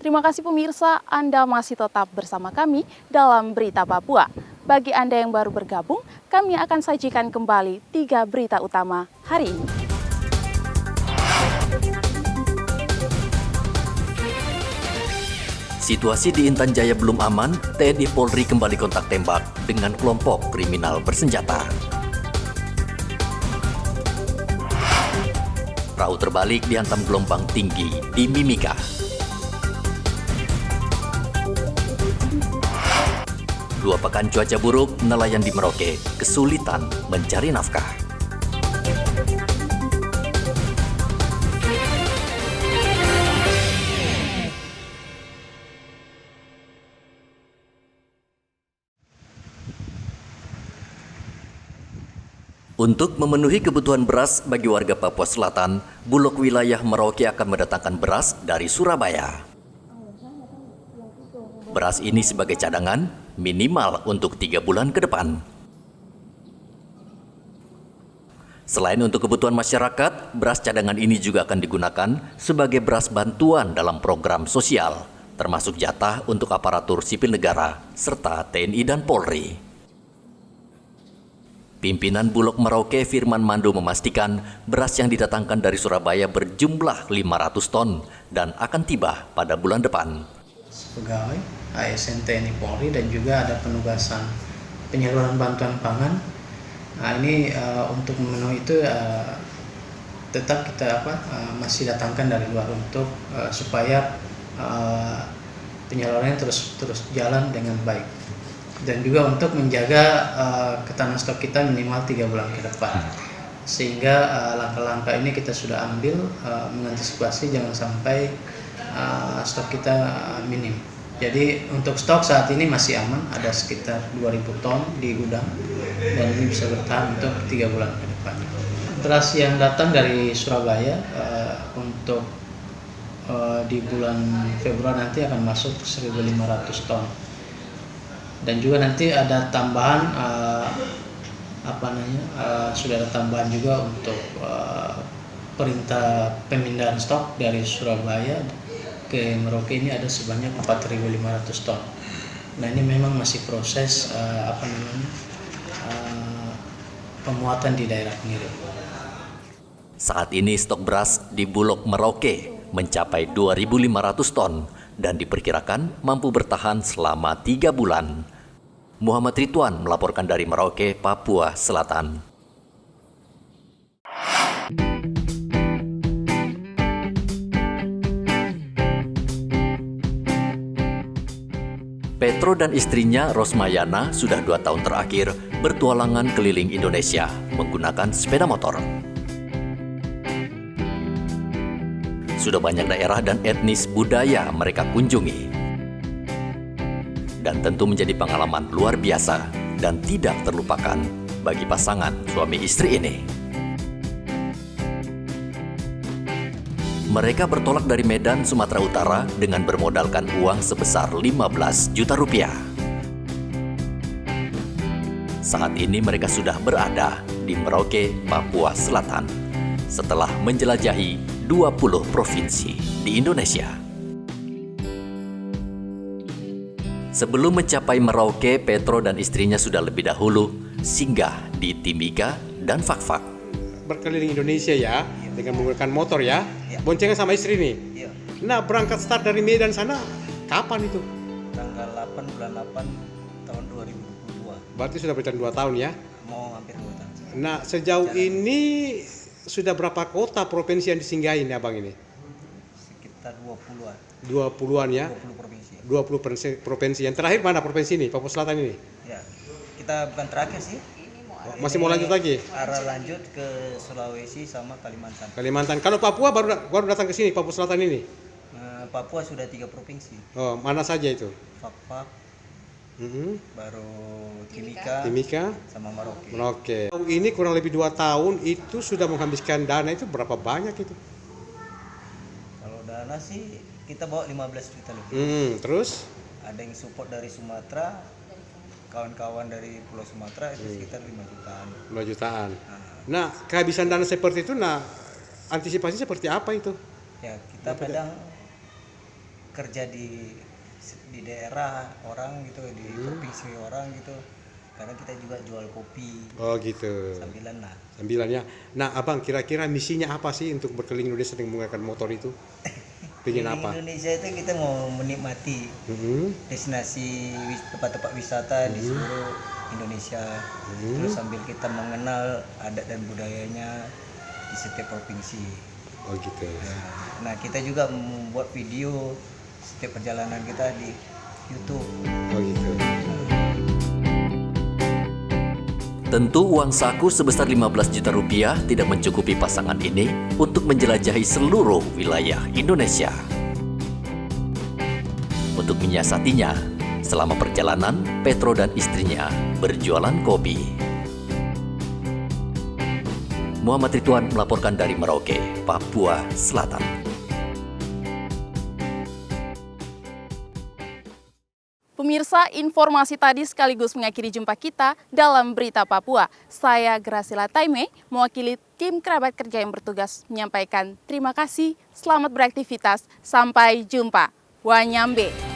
Terima kasih pemirsa, Anda masih tetap bersama kami dalam Berita Papua. Bagi Anda yang baru bergabung, kami akan sajikan kembali 3 berita utama hari ini. Situasi di Intan Jaya belum aman, TNI Polri kembali kontak tembak dengan kelompok kriminal bersenjata. Perahu terbalik dihantam gelombang tinggi di Mimika. Dua pekan cuaca buruk, nelayan di Merauke kesulitan mencari nafkah. Untuk memenuhi kebutuhan beras bagi warga Papua Selatan, Bulog wilayah Merauke akan mendatangkan beras dari Surabaya. Beras ini sebagai cadangan minimal untuk 3 bulan ke depan. Selain untuk kebutuhan masyarakat, beras cadangan ini juga akan digunakan sebagai beras bantuan dalam program sosial, termasuk jatah untuk aparatur sipil negara, serta TNI dan Polri. Pimpinan Bulog Merauke Firman Mando memastikan beras yang didatangkan dari Surabaya berjumlah 500 ton dan akan tiba pada bulan depan. Pegawai ASN TNI Polri dan juga ada penugasan penyaluran bantuan pangan. Nah ini untuk memenuhi itu tetap kita masih datangkan dari luar untuk supaya penyalurannya terus jalan dengan baik dan juga untuk menjaga ketahanan stok kita minimal 3 bulan ke depan, sehingga langkah-langkah ini kita sudah ambil mengantisipasi jangan sampai stok kita minim. Jadi untuk stok saat ini masih aman, ada sekitar 2.000 ton di gudang dan ini bisa bertahan untuk 3 bulan ke depan. Beras yang datang dari Surabaya untuk di bulan Februari nanti akan masuk 1.500 ton. Dan juga nanti ada tambahan sudah ada tambahan juga untuk perintah pemindahan stok dari Surabaya ke Merauke ini ada sebanyak 4.500 ton. Nah ini memang masih proses pemuatan di daerah pengirim. Saat ini stok beras di Bulog Merauke mencapai 2.500 ton dan diperkirakan mampu bertahan selama 3 bulan. Muhammad Ridwan melaporkan dari Merauke, Papua Selatan. Petro dan istrinya Rosmayana sudah 2 tahun terakhir bertualangan keliling Indonesia menggunakan sepeda motor. Sudah banyak daerah dan etnis budaya mereka kunjungi. Dan tentu menjadi pengalaman luar biasa dan tidak terlupakan bagi pasangan suami istri ini. Mereka bertolak dari Medan, Sumatera Utara dengan bermodalkan uang sebesar 15 juta rupiah. Saat ini mereka sudah berada di Merauke, Papua Selatan, setelah menjelajahi 20 provinsi di Indonesia. Sebelum mencapai Merauke, Petro dan istrinya sudah lebih dahulu singgah di Timika dan Fakfak. Berkeliling Indonesia ya, dengan menggunakan motor ya. Boncengan sama istri nih. Iya. Nah, berangkat start dari Medan sana kapan itu? Tanggal 8 bulan 8 tahun 2022. Berarti sudah berjalan 2 tahun ya. Mau hampir 2 tahun. Nah, sejauh ini sudah berapa kota provinsi yang disinggahin ya Bang ini? Sekitar 20-an. 20-an ya. 20 provinsi. 20 provinsi. Yang terakhir mana provinsi ini? Papua Selatan ini? Ya. Kita bukan terakhir sih. Masih mau lanjut lagi? Arah lanjut ke Sulawesi sama Kalimantan. Kalimantan. Kalau Papua baru datang ke sini, Papua Selatan ini? Papua sudah 3 provinsi. Oh, mana saja itu? Fakfak, baru Timika, sama Merauke. Merauke. Ini kurang lebih 2 tahun itu sudah menghabiskan dana itu berapa banyak itu? Kalau dana sih kita bawa 15 juta lebih. Terus? Ada yang support dari Sumatera, kawan-kawan dari Pulau Sumatera itu sekitar 5 jutaan. 5 jutaan. Nah, kehabisan dana seperti itu, nah antisipasi seperti apa itu? Ya, kita kadang kerja di daerah orang gitu, di provinsi orang gitu. Karena kita juga jual kopi. Oh gitu. Sambilan lah. Sambilannya. Nah, Abang kira-kira misinya apa sih untuk berkeliling Indonesia dengan menggunakan motor itu? Pengen Di apa? Indonesia itu kita mau menikmati destinasi tempat-tempat wisata di seluruh Indonesia. Terus sambil kita mengenal adat dan budayanya di setiap provinsi. Oh gitu. Nah, kita juga membuat video setiap perjalanan kita di YouTube. Oh gitu. Tentu uang saku sebesar 15 juta rupiah tidak mencukupi pasangan ini untuk menjelajahi seluruh wilayah Indonesia. Untuk menyiasatinya, selama perjalanan, Petro dan istrinya berjualan kopi. Muhammad Ridwan melaporkan dari Merauke, Papua Selatan. Pemirsa, informasi tadi sekaligus mengakhiri jumpa kita dalam Berita Papua. Saya Gracila Taime, mewakili tim kerabat kerja yang bertugas menyampaikan terima kasih, selamat beraktivitas, sampai jumpa. Wanyambe.